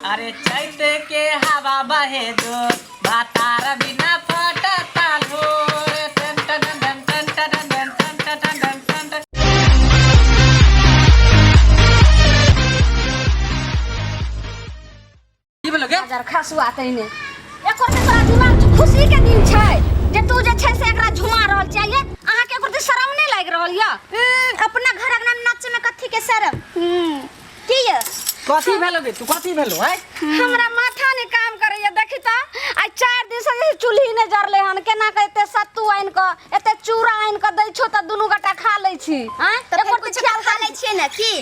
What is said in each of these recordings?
अरे चैत के हवा बहे जो भातार बिना फटता ढोर टन टन टन टन टन टन टन टन टन टन। की बोलोगे हजार खसुआ तइने एकर में तोरा दिमाग खुशी के दिन छै जे तू जे छै से एकरा झुमा रहल चाहिए अहाँ के एकर शरम नहीं लाग रहल य अपना घर अंगना में नाचे में कथी के शरम की य कथी भेलोगे तू कथी भेलो है हमरा माथा ने काम करे य देखि त आ 4 दिन से चूल्ही ने जरले हन केना के एते सत्तू आइन क एते चूड़ा आइन क दै छो त दुनु गटा खा लै छी हैं त एकर कुछ खा लै छी न की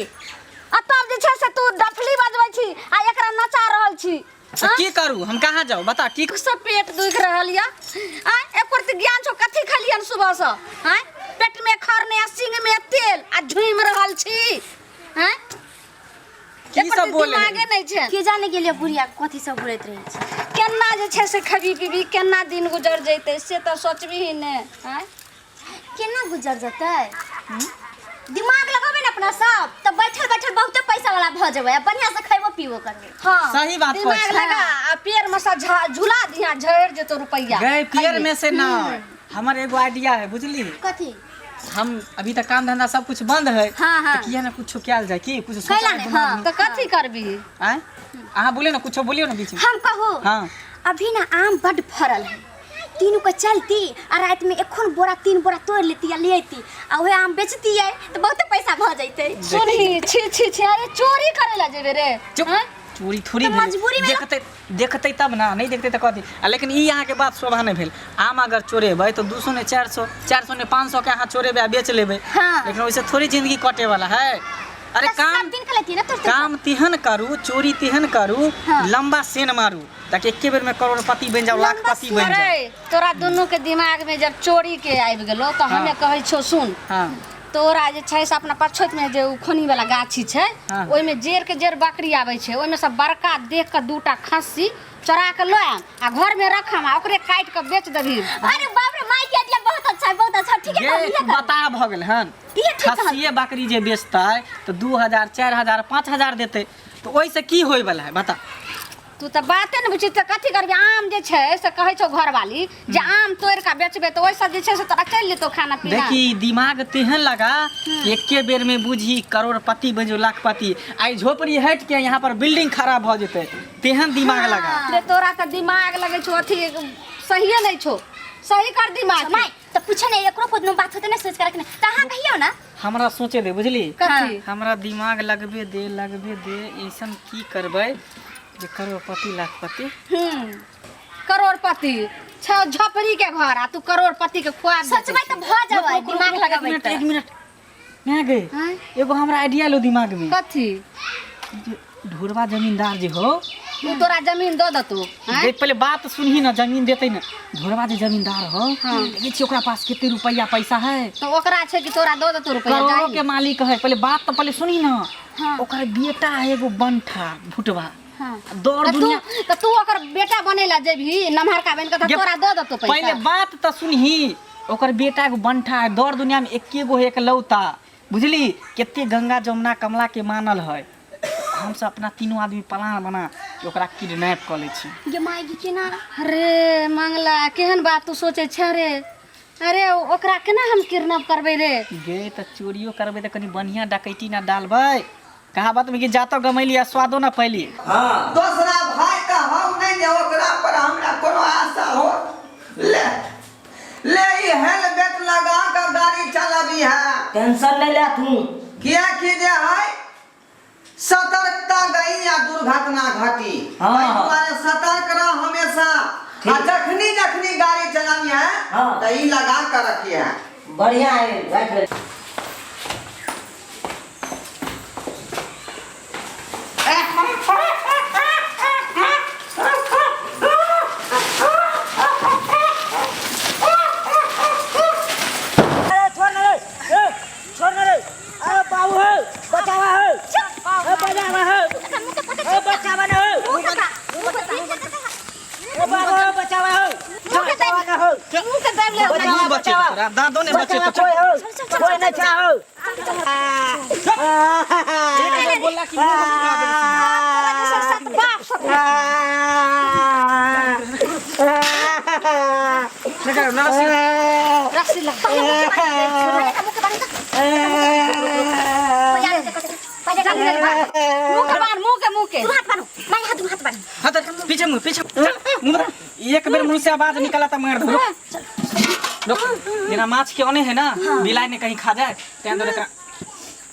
आ तब जे छै से तू डफली बजबै छी आ एकरा नचा रहल छी की करू हम कहाँ जाऊ बता की सब पेट दुख रहल या आ एकर त ज्ञान छो कथी खलियन सुबह से हैं पेट में खर ने सिंग में तेल आ झुम रहल छी हैं की सब बोले दिमागे नहीं छै के जाने के लिए बुढ़िया कथी सब बोलत रहे छै केना जे छै से खबी पीबी केना दिन गुजर जैते से त सोचबी ही ने हैं केना गुजर जतै दिमाग लगाबे न अपना सब त बैठल बैठल बहुत पैसा वाला भ जेबै बढ़िया से खइबो पीबो करबे हां सही बात दिमाग लगा आ पैर में सा झूला दिया झड़ जेतो रुपया गए पैर में से ना हमर एगो आइडिया है बुझली कथी हम अभी तक काम धंधा सब कुछ बंद है हाँ, हाँ। तो किया ना कुछ कैल जाए की कुछ कैला ने हां त कथी करबी हैं आहा बोले ना कुछ बोलियो ना बीच में हम कहू हां अभी ना आम बड फरल है तीनों को चलती आ रात में एखन बोरा 3 बोरा तोड़ लेती या लेती आ ओहे आम बेचती है तो बहुत पैसा भ जैते सुनी छी छी छी अरे चोरी करे ला जेबे रे चुप चोरी थोड़ी तो मजबूरी में देखते तब ना नहीं देखते तो कथी लेकिन ई यहाँ के बात शोभा नहीं भेल आम अगर चोरेबै तो 200 ने 400 400 ने 500 के यहाँ चोरेबै आ बेच लेबै हाँ। लेकिन वैसे थोड़ी जिंदगी कटे वाला है अरे काम दिन का लेती ना तो काम तिहन करू चोरी तिहन करू हाँ। लंबा सेन मारू ताकि एके बेर में करोड़पति बन जाओ लाखपति बन जाओ अरे तोरा दोनों के दिमाग में जब चोरी के आबि गेलो तो हमें कहै छो सुन हाँ तोरा जे छै से अपना पछोत में जे खोनी वाला गाछी छै हाँ। ओइ में जेर के जेर बकरी आबै छै ओइ में सब बड़का देख के दूटा खस्सी चोरा के लो आ घर में रखम आ ओकरे काट के बेच देबी अरे बाप रे माई के आइडिया बहुत अच्छा ठीक है ये बता भ गेल हन ये ठीक है खस्सिए बकरी जे बेचतै तो 2000 4000 5000 देतै तो ओइ से की होय वाला है बता तू त बाते न बुझी त कथी करबी आम जे छै से कहै छौ घरवाली जे आम तोड़ के बेचबे तो ओइ से जे छै से तोरा चल लेतो खाना पीना देखी दिमाग तेहन लगा एके बेर में बुझी करोड़पति बन जो लाखपति आई झोपड़ी हट के यहाँ पर बिल्डिंग खड़ा भ जेतै तेहन दिमाग लगा रे तोरा त दिमाग लगै छौ अथी सहीए नहीं छौ सही कर दिमाग माई तो पूछे नहीं एकरो कोनो बात होते ना सोच के रखने कहां कहियो ना हमरा सोचे दे बुझली कथी हमरा दिमाग लगबे दे ऐसन की करबै जे करोड़पति लाखपति करोड़पति छौ झोपड़ी के घर आ तू करोड़पति के खुआ सोचबै तो भ जाबै दिमाग लगाबै एक मिनट मैं गए एगो हमरा आइडिया लो दिमाग में कथी ढोरवा जमींदार जे हो तू तोरा जमीन दो दतू देख पहले बात सुनही ना जमीन देते ना ढोरवा जे जमींदार हो देखै छी ओकरा पास कितने रुपया पैसा है तो ओकरा छै कि तोरा दो दतू रुपया करोड़ों जाई के मालिक है पहले बात तो पहले सुनी ना ओकर बेटा है एगो बंठा भुटवा दौड़ दुनिया तो तू ओकर बेटा बनेला जेबी नमहरका बन के तोरा दो दतू पैसा पहले बात तो सुनही ओकर बेटा एगो बंठा है दौड़ दुनिया में एकेगो है एकलौता बुझली कितने गंगा जमुना कमला के मानल है हम सब अपना तीनों आदमी प्लान बना कि ओकरा किडनैप कर ले छी ये माई की केना अरे मंगला केहन बात तू सोचे छ रे अरे ओकरा केना हम किडनैप करबै रे गे त चोरियो करबै त कनी बढ़िया डकैती ना डालबै कहावत में कि जातो गमैली आ स्वादो ना पैली हां दूसरा भाई का हम नहीं दे ओकरा पर हमरा कोनो आशा हो ले ले ई हेलमेट लगा के गाड़ी चलाबी है टेंशन नहीं ले तू किया कि जे है सतर्कता गई या दुर्घटना घटी तुम्हारे सतर्क रह हमेशा आ जखनी जखनी गाड़ी चलानी है तो ई लगा कर रखिए बढ़िया है बैठ दादो ने बचे तो कोई नहीं चाहो बोला कि मुंह पीछे मुंह पीछे एक बेर मुंह से आवाज निकला था मार दो रुक बिना माछ के ओने है ना बिलाई ने कहीं खा जाए ते अंदर एकरा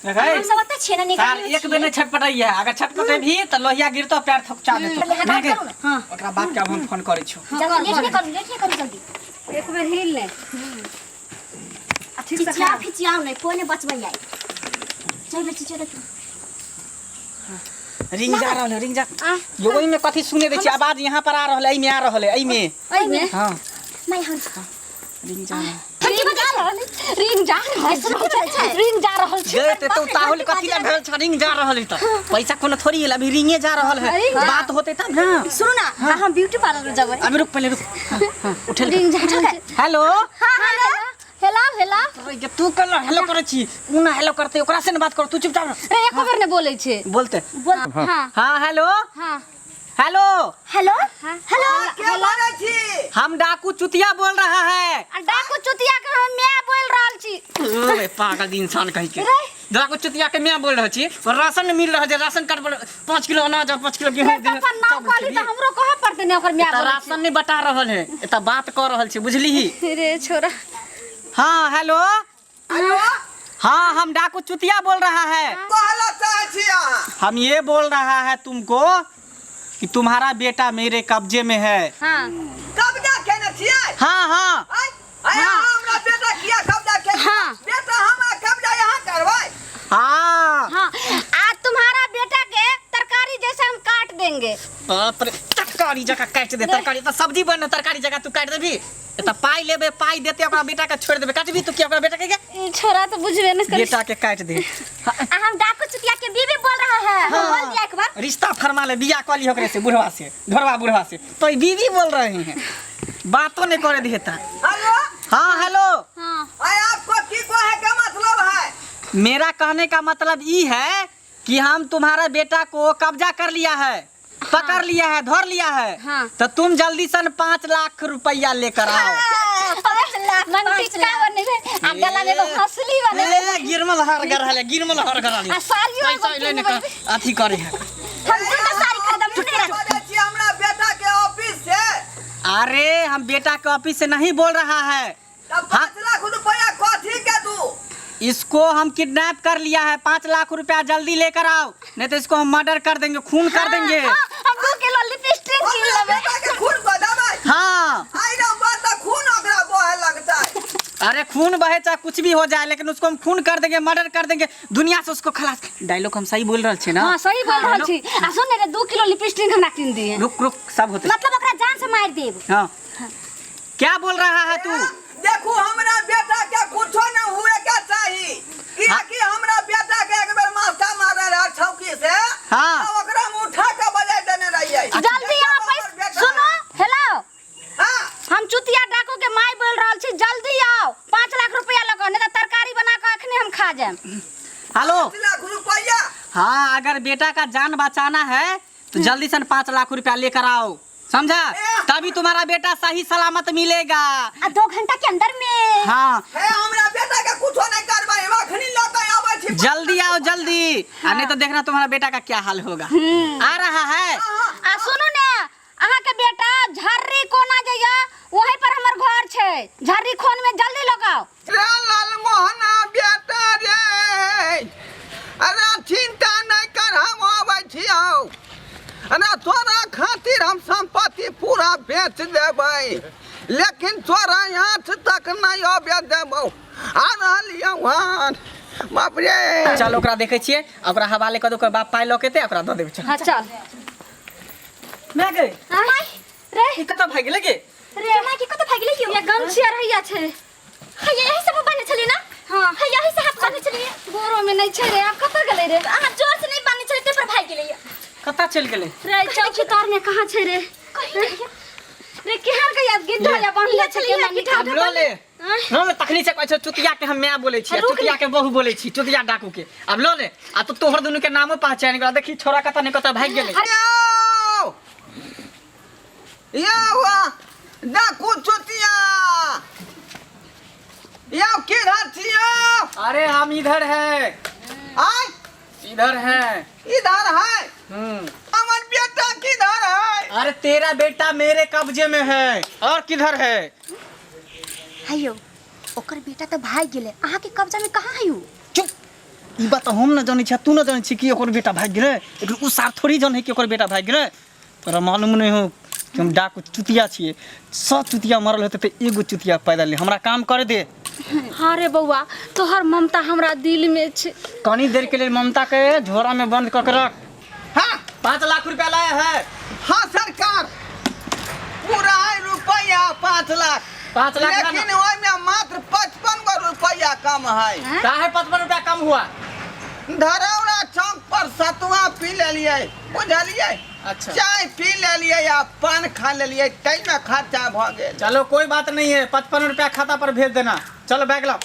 हम सब त छेना तार निकाल एक बेर ने छटपटाई है अगर छटपटे भी त लोहिया गिरतो पैर थकचा देतो हां ओकरा बात के अब हम फोन करै छु जल्दी लेट नहीं करू जल्दी एक बेर हिल ले ठीक से चिचिया फिचिया नहीं कोने बचबै आई चल बेटी चल रिंग जा रहल रिंग जा यो ओइ में कथि सुने दै छी आवाज यहां पर आ रहल एइ में आ रहल एइ में हां मैं हम रिंग जा रिंग जा गए ते तो ताहुल कथि ला भेल छ रिंग जा रहल त पैसा कोनो थोड़ी है अभी रिंगे जा रहल है बात होते तब ना सुनो ना हम ब्यूटी पार्लर में जबै अभी रुक पहले रुक उठल रिंग जा हेलो हां हेलो हेलो हेलो अरे तू कल हेलो करे छी उ ना हेलो करते ओकरा से न बात कर तू चुपचाप रह रे एको बेर ने बोलै छै बोलते हां हां हेलो हां हेलो हेलो हेलो क्या बोलै छी हम डाकू चुतिया बोल रहा है डाकू चुतिया के हम मैं बोल रहल छी ओए पागल इंसान कहि के डाकू चुतिया के मैं बोल रहल छी और राशन मिल रहल है राशन कार्ड पर 5 किलो अनाज और 5 किलो गेहूं दे अपन नाम कहली त हमरो कहे पड़ते ने ओकर मैं बोल राशन नहीं बता रहल है एता बात कर रहल छी बुझली रे छोरा हाँ हेलो हेलो हाँ हम डाकू चुतिया बोल रहा है कहला चाहे छी अहाँ हम ये बोल रहा है तुमको कि तुम्हारा बेटा मेरे कब्जे में है हां कब्जा केने छियै हाँ हाँ हमरा बेटा किया कब्जा केने हाँ। बेटा हम कब्जा यहाँ करबै हाँ हां आज तुम्हारा बेटा के तरकारी जैसे हम काट देंगे बाप रे तरकारी जगह काट दे तरकारी तो सब्जी बने तरकारी जगह तू काट देबी एता पाई लेबे पाई देते अपना बेटा के छोड़ देबे काटबी तू क्या अपना बेटा के ई छोरा तो बुझबे न करे बेटा के काट दे हम डाकू चुतिया के बीबी बोल रहा है हम बोल दिया एक बार रिश्ता फरमा ले बिया कली होकरे से बुढ़वा से ढोरवा से तो ये बीवी बोल रहे हैं बातों नहीं करे देता हेलो हाँ हेलो हां आय आपको की कहे का मतलब है मेरा कहने का मतलब ये है कि हम तुम्हारा बेटा को कब्जा कर लिया है पकड़ लिया है धर लिया है हाँ। तो तुम जल्दी से 5 लाख रुपया लेकर आओ मन टिका बने आ गला में हंसली बने गिरमल हर घर है गिरमल हर घर आ सालियो पैसा लेने का अथी करे है हम पूरा सारी खरीदम मुने बोलै छी हमरा बेटा के ऑफिस से अरे हम बेटा के ऑफिस से नहीं बोल रहा है तब 5 लाख रुपया कथी के दू इसको हम किडनैप कर लिया है 5 लाख रुपया जल्दी लेकर आओ नहीं तो इसको हम मर्डर कर देंगे खून कर देंगे हम 2 किलो लिपस्टिक कीन लेबै बेटा के खून को दबाई हाँ आई ना बात खून ओकरा बहे लगता है अरे खून बहे चाहे कुछ भी हो जाए लेकिन उसको हम खून कर देंगे मर्डर कर देंगे दुनिया से उसको खलास डायलॉग हम सही बोल रहे थे ना हां सही बोल रहल छी आ सुन रे 2 किलो लिपस्टिक हमरा कीन दिए रुक रुक सब होते मतलब ओकरा जान से मार देब हाँ क्या बोल रहा है तू देखू हमरा बेटा के कुछो न हुए के चाहिए कि हमरा बेटा के एक बेर माथा मारे रहा छौकी से हाँ। तो ओकरा में उठा के बजा देने रहिए जल्दी यहाँ पे सुनो हेलो हां हम चुतिया डाकू के माई बोल रहल छी जल्दी आओ 5 लाख रुपया लगा नहीं तो तरकारी बना के अखने हम खा जाएम हेलो 5 लाख रुपया हाँ अगर बेटा का जान बचाना है तो जल्दी से 5 लाख रुपया लेकर आओ समझा तभी तुम्हारा बेटा सही सलामत मिलेगा आ 2 घंटा के अंदर में हाँ हे हमरा बेटा के कुछो नहीं करबै अखनी लौटा आबै छी जल्दी आओ जल्दी नहीं तो देखना तुम्हारा बेटा का क्या हाल होगा आ रहा है आ सुनु ने अहाँ के बेटा झर्री कोना जइया वही पर हमर घर छै झर्री खोन में जल्दी लगाओ रे लाल मोहना बेटा रे अरे चिंता नहीं कर हम आबै छी आओ अरे तोरा खातिर हम संपत्ति पूरा बेच देबै लेकिन तोरा आँच तक नहीं आबे देबौ आ रहलियौ हन बाप रे चल ओकरा देखे छिए ओकरा हवाले कर दो ओकर बाप पाई लके ते ओकरा द देबे चल हां चल मैं गई माय रे ई कत भाग गेले के रे माय के कत भागिले कियो ये गमछिया रहिया छै हां यही सब बने छली ना हां हां यही से हाथ बने छली गोरो में नहीं छै रे आप कत गेले रे आ जोर से नहीं बने छली ते पर भाग गेले कत चल गेले रे चौकीदार में कहां छै रे रे केहर के याद गिद्ध या बन ले छलिए ना गिठा अब लो ले तखनी से कहै चुतिया के हम मैं बोलै छी चुतिया के बहु बोलै छी चुतिया डाकू के अब लो ले आ तो तोहर दुनु के नामो पहचान गेला देखी छोरा कत ने कत भाग गेलै या हुआ डाकू चुतिया या किधर छियो? अरे हम इधर है आय इधर है इधर है अमन बेटा किधर है? अरे तेरा बेटा मेरे कब्जे में है और किधर है? हयो ओकर बेटा तो भाग गेले अहाँ के कब्जा में कहाँ है? चुप ई बात हम न जानी छ तू न जानी छ कि ओकर बेटा भाग गेलै लेकिन उ सार थोड़ी जान है कि ओकर बेटा भाग गेलै तोरा मालूम नहीं हो कि हम डाकू चुतिया छिए 100 चुतिया मरल होते त एगो चुतिया पैदा ले हमरा काम कर दे। हाँ रे बउआ तोहर ममता हमरा दिल में छे कनी देर के लिए ममता के झोरा में बंद कर रख। हाँ 5 लाख रुपया लाया है। हाँ सरकार पूरा है रुपया 5 लाख 5 लाख लेकिन ओइ में मात्र 55 गो रुपया कम है। काहे 55 रुपया कम हुआ? धरौरा चौक पर सतुआ पी ले लिए बुझलिए अच्छा चाय पी ले लिए या पान खा ले लिए तै में खर्चा भ गेल। चलो कोई बात नहीं है 55 रुपया खाता पर भेज देना। चलो बैग लाओ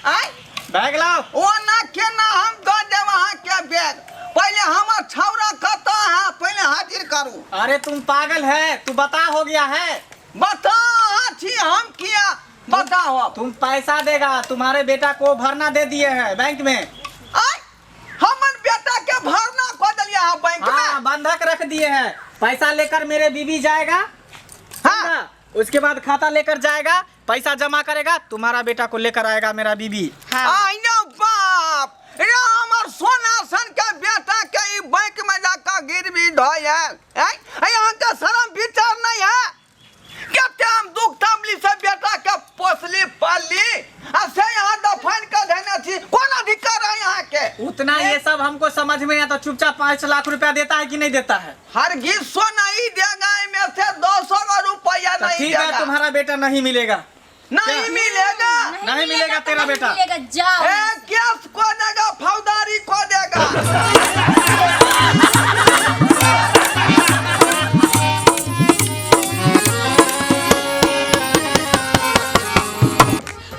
आय बैग लाओ। ओ ना के ना हम दो देब अहाँ के बैग पहले हमर छौरा कत है पहले हाजिर करू। अरे तुम पागल है तू बता हो गया है बता छी हम किया बताओ तुम पैसा देगा तुम्हारे बेटा को भरना दे दिए हैं बैंक में। आय हमर बेटा के भरना को दलिया है बैंक में। हाँ बंधक रख दिए हैं पैसा लेकर मेरे बीबी जाएगा हाँ उसके बाद खाता लेकर जाएगा पैसा जमा करेगा तुम्हारा बेटा को लेकर आएगा मेरा बीबी। आई नो बाप रे हमर सोना सन के बेटा के ई बैंक में जाकर गिरवी धोया है यहाँ के शर्म विचार नहीं है केते हम दुख तमली से बेटा के पोसली पाली आ से यहाँ दफन के देने छी कौन अधिकार है यहाँ के? उतना ये सब हमको समझ में नहीं तो चुपचाप 5 लाख रुपया देता है कि नहीं देता है? हरगिज सोना ही देगा में से 200 रुपया तो नहीं ठीक है देगा। तुम्हारा बेटा नहीं मिलेगा नहीं मिलेगा नहीं मिलेगा तेरा बेटा। मिलेगा जाओ ए केस को देगा फौजदारी को देगा।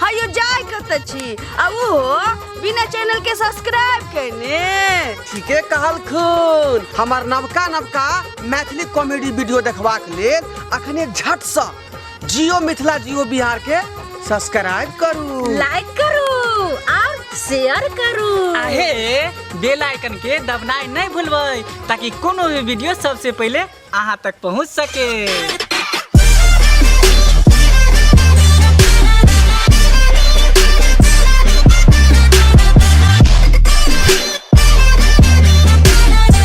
हायो जाय कत छी आ वो बिना चैनल के सब्सक्राइब करने ठीके कहलखुन हमार नवका मैथिली कॉमेडी वीडियो देखबाक लेल अखने झट से जियो मिथिला जियो बिहार के सब्सक्राइब करू लाइक करू और शेयर करू आहे बेल आइकन के दबनाई नहीं भूलबै ताकि कोनो भी वीडियो सबसे पहले अहाँ तक पहुंच सके।